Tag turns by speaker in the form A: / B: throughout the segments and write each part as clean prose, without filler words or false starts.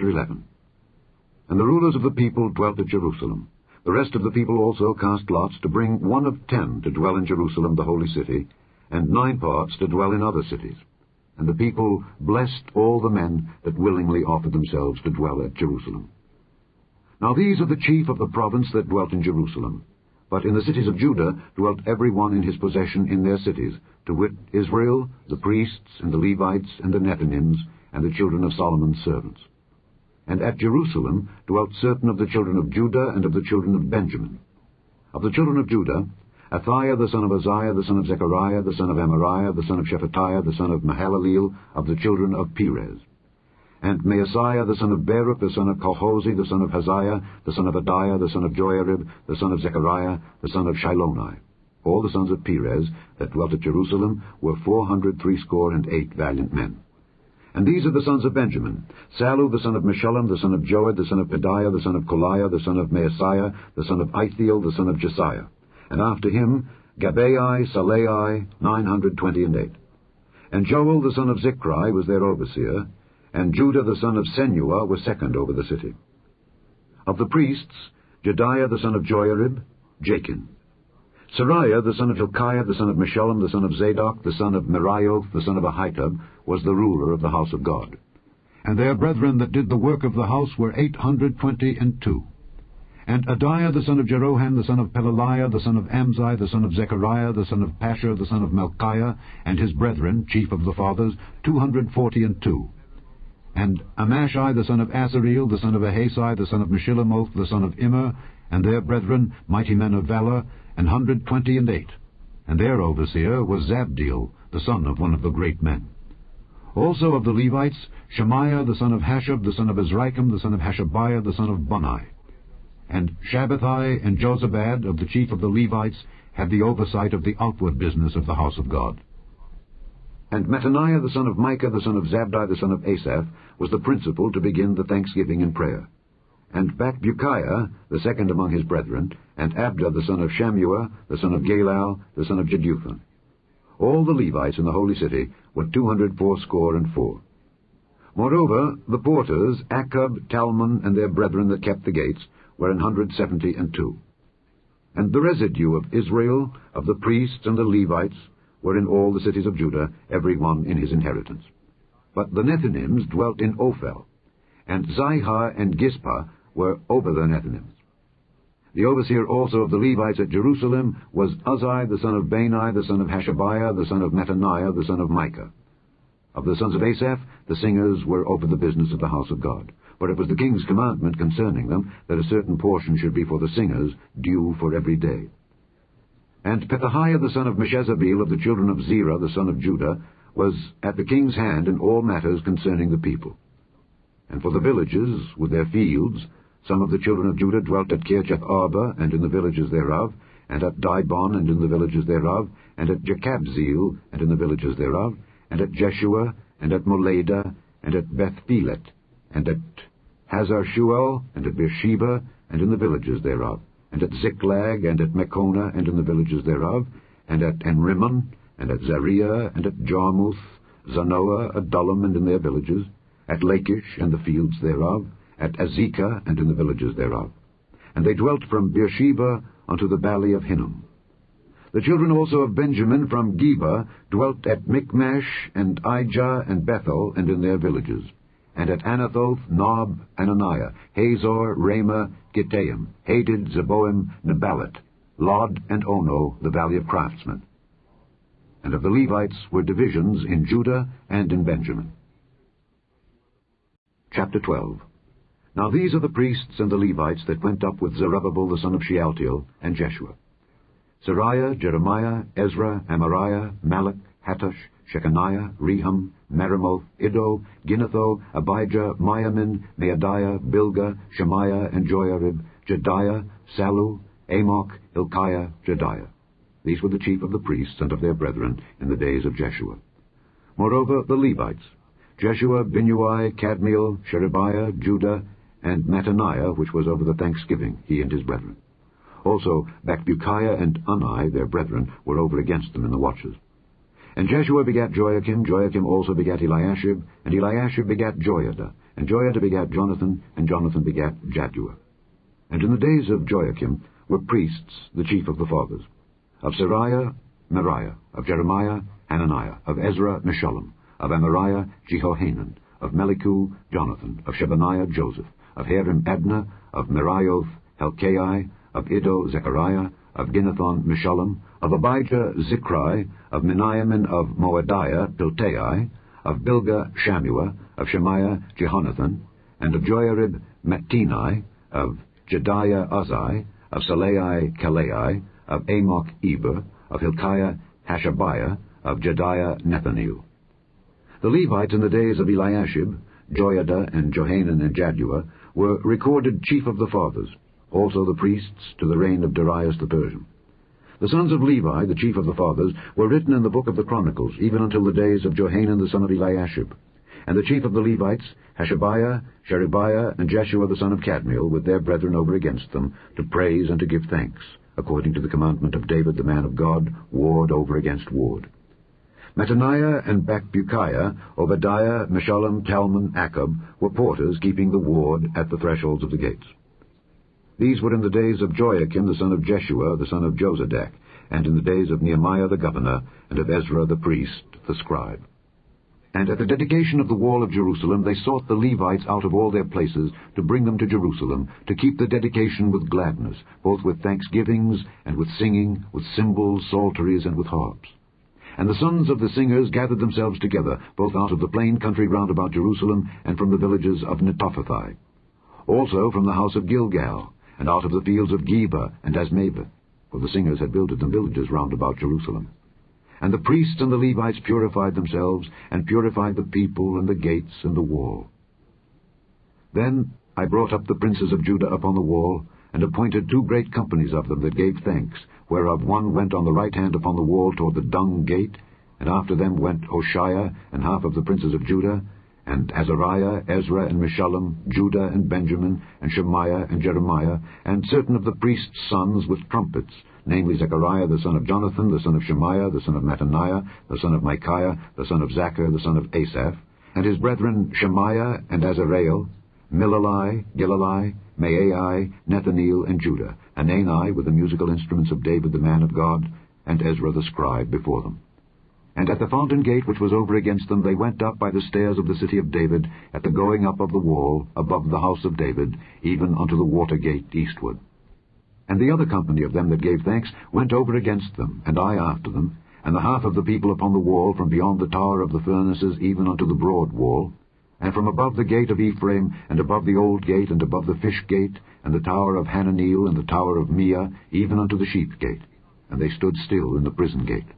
A: Chapter 11. And the rulers of the people dwelt at Jerusalem. The rest of the people also cast lots to bring 1 of 10 to dwell in Jerusalem the holy city, and 9 parts to dwell in other cities. And the people blessed all the men that willingly offered themselves to dwell at Jerusalem. Now these are the chief of the province that dwelt in Jerusalem. But in the cities of Judah dwelt every one in his possession in their cities, to wit, Israel, the priests, and the Levites, and the Nethinims, and the children of Solomon's servants. And at Jerusalem dwelt certain of the children of Judah and of the children of Benjamin. Of the children of Judah, Athaiah the son of Uzziah, the son of Zechariah, the son of Amariah, the son of Shephatiah, the son of Mahalaleel, of the children of Perez. And Maaseiah the son of Baruch, the son of Colhozi, the son of Haziah, the son of Adiah, the son of Joiarib, the son of Zechariah, the son of Shiloni. All the sons of Perez that dwelt at Jerusalem were 468 valiant men. And these are the sons of Benjamin: Sallu the son of Meshullam, the son of Joed, the son of Pedaiah, the son of Koliah, the son of Maaseiah, the son of Ithiel, the son of Jesiah. And after him Gabbai, Salai, 928. And Joel the son of Zichri was their overseer, and Judah the son of Senua was second over the city. Of the priests, Jedaiah the son of Joiarib, Jachin. Seraiah the son of Hilkiah, the son of Meshullam, the son of Zadok, the son of Merioth, the son of Ahitub, was the ruler of the house of God. And their brethren that did the work of the house were 822. And Adiah the son of Jeroham, the son of Pelaliah, the son of Amzi, the son of Zechariah, the son of Pashur, the son of Malchiah, and his brethren, chief of the fathers, 242. And Amashai the son of Azareel, the son of Ahasai, the son of Meshillamoth, the son of Immer, and their brethren, mighty men of valor, 128. And their overseer was Zabdiel, the son of one of the great men. Also of the Levites, Shemaiah the son of Hashab, the son of Azrikam, the son of Hashabiah, the son of Bunai. And Shabbathai and Jozabad, of the chief of the Levites, had the oversight of the outward business of the house of God. And Mattaniah the son of Micah, the son of Zabdi, the son of Asaph, was the principal to begin the thanksgiving and prayer. And Bakbukiah, the second among his brethren, and Abda the son of Shammua, the son of Galal, the son of Jeduthun. All the Levites in the holy city were 284. Moreover, the porters, Akkub, Talmon, and their brethren that kept the gates, were 172. And the residue of Israel, of the priests and the Levites, were in all the cities of Judah, every one in his inheritance. But the Nethinims dwelt in Ophel, and Zihah and Gizpah were over the Nethinims. The overseer also of the Levites at Jerusalem was Uzzi the son of Bani, the son of Hashabiah, the son of Mattaniah, the son of Micah. Of the sons of Asaph, the singers were over the business of the house of God. For it was the king's commandment concerning them that a certain portion should be for the singers, due for every day. And Pethahiah the son of Meshezabeel of the children of Zerah the son of Judah was at the king's hand in all matters concerning the people. And for the villages with their fields, some of the children of Judah dwelt at Kirjath Arba and in the villages thereof, and at Dibon and in the villages thereof, and at Jekabzeel and in the villages thereof, and at Jeshua, and at Moleda, and at Bethpelet, and at Hazar-Shual, and at Beersheba, and in the villages thereof, and at Ziklag, and at Mechonah, and in the villages thereof, and at Enrimmon, and at Zariah, and at Jarmuth, Zanoah, Adullam, and in their villages, at Lachish, and the fields thereof, at Azekah, and in the villages thereof. And they dwelt from Beersheba unto the valley of Hinnom. The children also of Benjamin from Geba dwelt at Michmash, and Ijah, and Bethel, and in their villages, and at Anathoth, Nob, Ananiah, Hazor, Ramah, Gittaim, Hadid, Zeboim, Neballat, Lod, and Ono, the valley of craftsmen. And of the Levites were divisions in Judah and in Benjamin. Chapter 12. Now these are the priests and the Levites that went up with Zerubbabel the son of Shealtiel, and Jeshua: Seraiah, Jeremiah, Ezra, Amariah, Malach, Hattush, Shechaniah, Rehum, Meremoth, Iddo, Ginnetho, Abijah, Miamin, Maadiah, Bilgah, Shemaiah, and Joiarib, Jedaiah, Sallu, Amok, Hilkiah, Jedaiah. These were the chief of the priests and of their brethren in the days of Jeshua. Moreover, the Levites: Jeshua, Binnui, Kadmiel, Sherebiah, Judah, and Mattaniah, which was over the thanksgiving, he and his brethren. Also Bakbukiah and Unni, their brethren, were over against them in the watches. And Jeshua begat Joiakim, Joiakim also begat Eliashib, and Eliashib begat Joiada, and Joiada begat Jonathan, and Jonathan begat Jaddua. And in the days of Joiakim were priests, the chief of the fathers, of Sariah, Meriah, of Jeremiah, Hananiah, of Ezra, Meshullam, of Amariah, Jehohanan, of Melichu, Jonathan, of Shebaniah, Joseph, of Harim, Adna, of Merioth, Helkai, of Iddo, Zechariah, of Ginnethon, Meshullam, of Abijah, Zichri, of Miniamin, of Moadiah, Piltai, of Bilgah, Shammua, of Shemaiah, Jehonathan, and of Joiarib, Mattini, of Jediah, Uzzi, of Salai, Kalai, of Amok, Eber, of Hilkiah, Hashabiah, of Jediah, Nethanel. The Levites in the days of Eliashib, Joiada, and Johanan, and Jaddua, were recorded chief of the fathers, also the priests to the reign of Darius the Persian. The sons of Levi, the chief of the fathers, were written in the book of the Chronicles, even until the days of Johanan the son of Eliashib. And the chief of the Levites, Hashabiah, Sherebiah, and Jeshua the son of Kadmiel, with their brethren over against them, to praise and to give thanks, according to the commandment of David the man of God, ward over against ward. Mattaniah and Bakbukiah, Obadiah, Meshullam, Talmon, Akub, were porters keeping the ward at the thresholds of the gates. These were in the days of Joiakim the son of Jeshua, the son of Jozadak, and in the days of Nehemiah the governor, and of Ezra the priest, the scribe. And at the dedication of the wall of Jerusalem they sought the Levites out of all their places to bring them to Jerusalem, to keep the dedication with gladness, both with thanksgivings, and with singing, with cymbals, psalteries, and with harps. And the sons of the singers gathered themselves together, both out of the plain country round about Jerusalem, and from the villages of Netophathi, also from the house of Gilgal, and out of the fields of Geba and Asmaveth, for the singers had builded them villages round about Jerusalem. And the priests and the Levites purified themselves, and purified the people, and the gates, and the wall. Then I brought up the princes of Judah upon the wall, and appointed 2 great companies of them that gave thanks, whereof one went on the right hand upon the wall toward the dung gate, and after them went Hoshea and half of the princes of Judah, and Azariah, Ezra, and Meshullam, Judah, and Benjamin, and Shemaiah, and Jeremiah, and certain of the priests' sons with trumpets, namely Zechariah the son of Jonathan, the son of Shemaiah, the son of Mattaniah, the son of Micaiah, the son of Zachar, the son of Asaph, and his brethren Shemaiah and Azareel, Milalai, Gilalai, Maai, Nethanel, and Judah, and Anai with the musical instruments of David the man of God, and Ezra the scribe before them. And at the fountain gate which was over against them they went up by the stairs of the city of David, at the going up of the wall, above the house of David, even unto the water gate eastward. And the other company of them that gave thanks went over against them, and I after them, and the half of the people upon the wall, from beyond the tower of the furnaces even unto the broad wall, and from above the gate of Ephraim, and above the old gate, and above the fish gate, and the tower of Hananeel, and the tower of Meah, even unto the sheep gate. And they stood still in the prison gate.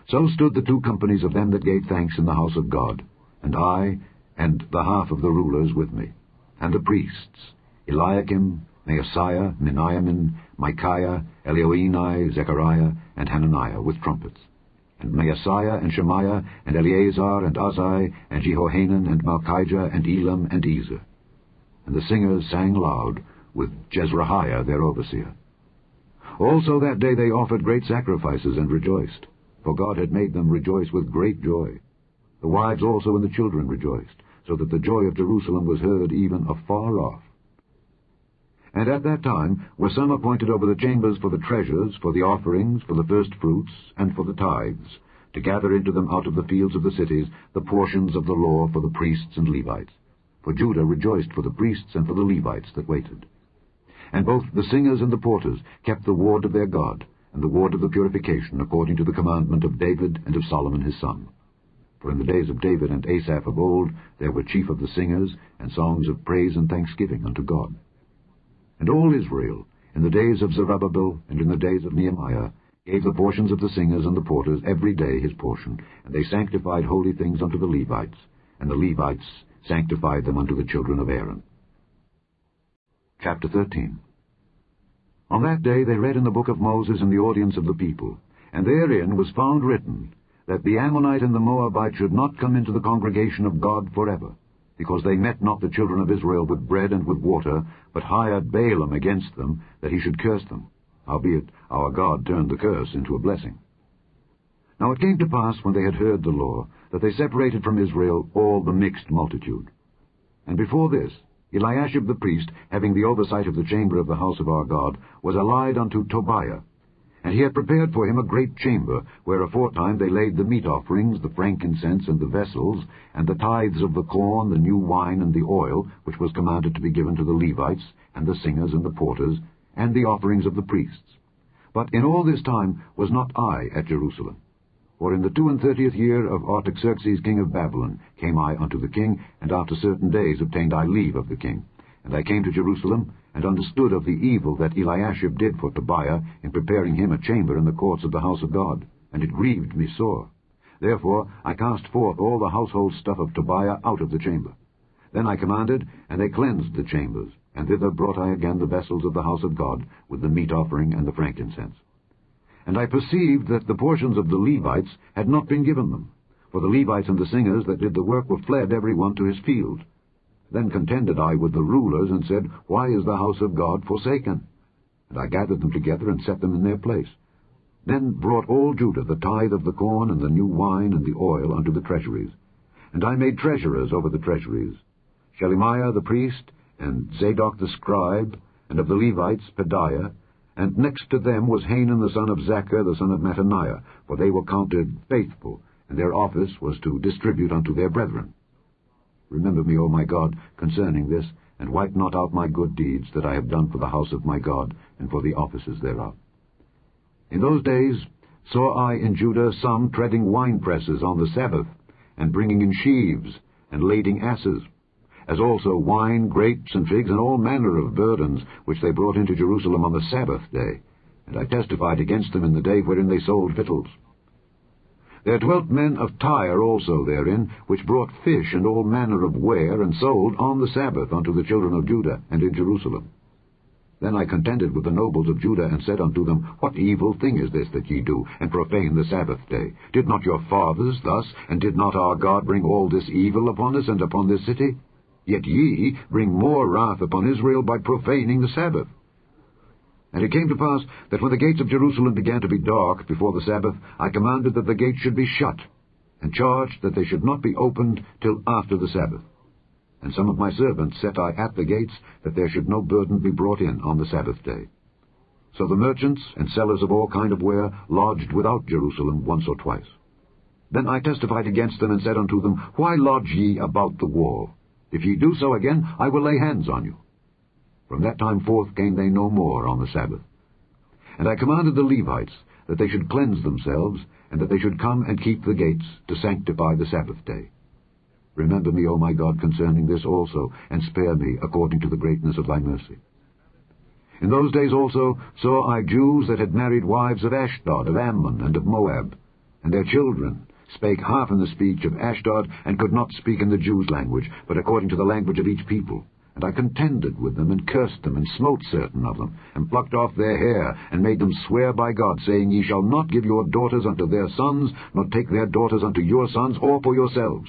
A: So stood the 2 companies of them that gave thanks in the house of God, and I, and the half of the rulers with me, and the priests, Eliakim, Maaseiah, Miniamin, Micaiah, Elioenai, Zechariah, and Hananiah with trumpets, and Maaseiah, and Shemaiah, and Eleazar, and Uzzi, and Jehohanan, and Malchijah, and Elam, and Ezer. And the singers sang loud, with Jezrahiah their overseer. Also that day they offered great sacrifices and rejoiced, for God had made them rejoice with great joy. The wives also and the children rejoiced, so that the joy of Jerusalem was heard even afar off. And at that time were some appointed over the chambers for the treasures, for the offerings, for the firstfruits, and for the tithes, to gather into them out of the fields of the cities the portions of the law for the priests and Levites. For Judah rejoiced for the priests and for the Levites that waited. And both the singers and the porters kept the ward of their God, and the ward of the purification, according to the commandment of David and of Solomon his son. For in the days of David and Asaph of old there were chief of the singers, and songs of praise and thanksgiving unto God. And all Israel, in the days of Zerubbabel and in the days of Nehemiah, gave the portions of the singers and the porters every day his portion, and they sanctified holy things unto the Levites, and the Levites sanctified them unto the children of Aaron. Chapter 13. On that day they read in the book of Moses in the audience of the people, and therein was found written, that the Ammonite and the Moabite should not come into the congregation of God forever, because they met not the children of Israel with bread and with water, but hired Balaam against them, that he should curse them. Howbeit our God turned the curse into a blessing. Now it came to pass, when they had heard the law, that they separated from Israel all the mixed multitude. And before this, Eliashib the priest, having the oversight of the chamber of the house of our God, was allied unto Tobiah. And he had prepared for him a great chamber, where aforetime they laid the meat offerings, the frankincense, and the vessels, and the tithes of the corn, the new wine, and the oil, which was commanded to be given to the Levites, and the singers, and the porters, and the offerings of the priests. But in all this time was not I at Jerusalem. For in the 32nd year of Artaxerxes king of Babylon came I unto the king, and after certain days obtained I leave of the king. And I came to Jerusalem, and understood of the evil that Eliashib did for Tobiah in preparing him a chamber in the courts of the house of God, and it grieved me sore. Therefore I cast forth all the household stuff of Tobiah out of the chamber. Then I commanded, and they cleansed the chambers, and thither brought I again the vessels of the house of God, with the meat offering and the frankincense. And I perceived that the portions of the Levites had not been given them, for the Levites and the singers that did the work were fled every one to his field. Then contended I with the rulers, and said, Why is the house of God forsaken? And I gathered them together, and set them in their place. Then brought all Judah the tithe of the corn, and the new wine, and the oil unto the treasuries. And I made treasurers over the treasuries, Shelemiah the priest, and Zadok the scribe, and of the Levites Pedaiah, and next to them was Hanan the son of Zaccur, the son of Mattaniah, for they were counted faithful, and their office was to distribute unto their brethren. Remember me, O my God, concerning this, and wipe not out my good deeds that I have done for the house of my God, and for the offices thereof. In those days saw I in Judah some treading winepresses on the Sabbath, and bringing in sheaves, and lading asses, as also wine, grapes, and figs, and all manner of burdens, which they brought into Jerusalem on the Sabbath day. And I testified against them in the day wherein they sold victuals. There dwelt men of Tyre also therein, which brought fish and all manner of ware, and sold on the Sabbath unto the children of Judah, and in Jerusalem. Then I contended with the nobles of Judah, and said unto them, What evil thing is this that ye do, and profane the Sabbath day? Did not your fathers thus, and did not our God bring all this evil upon us and upon this city? Yet ye bring more wrath upon Israel by profaning the Sabbath. And it came to pass that when the gates of Jerusalem began to be dark before the Sabbath, I commanded that the gates should be shut, and charged that they should not be opened till after the Sabbath. And some of my servants set I at the gates, that there should no burden be brought in on the Sabbath day. So the merchants and sellers of all kind of ware lodged without Jerusalem once or twice. Then I testified against them, and said unto them, Why lodge ye about the wall? If ye do so again, I will lay hands on you. From that time forth came they no more on the Sabbath. And I commanded the Levites that they should cleanse themselves, and that they should come and keep the gates to sanctify the Sabbath day. Remember me, O my God, concerning this also, and spare me according to the greatness of thy mercy. In those days also saw I Jews that had married wives of Ashdod, of Ammon, and of Moab, and their children spake half in the speech of Ashdod, and could not speak in the Jews' language, but according to the language of each people. And I contended with them, and cursed them, and smote certain of them, and plucked off their hair, and made them swear by God, saying, Ye shall not give your daughters unto their sons, nor take their daughters unto your sons, or for yourselves.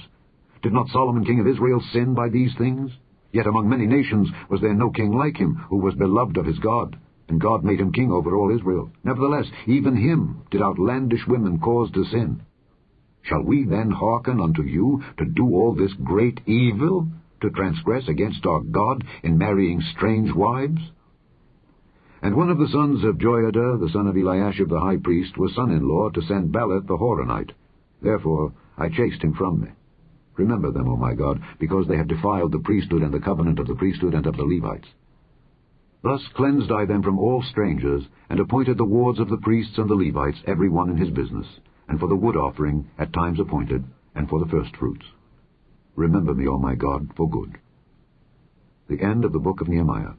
A: Did not Solomon king of Israel sin by these things? Yet among many nations was there no king like him, who was beloved of his God, and God made him king over all Israel. Nevertheless, even him did outlandish women cause to sin. Shall we then hearken unto you to do all this great evil, to transgress against our God in marrying strange wives? And one of the sons of Joiada, the son of Eliashib the high priest, was son-in-law to Sanballat the Horonite. Therefore I chased him from me. Remember them, O my God, because they have defiled the priesthood and the covenant of the priesthood and of the Levites. Thus cleansed I them from all strangers, and appointed the wards of the priests and the Levites, every one in his business, and for the wood offering at times appointed, and for the firstfruits. Remember me, O my God, for good. The end of the book of Nehemiah.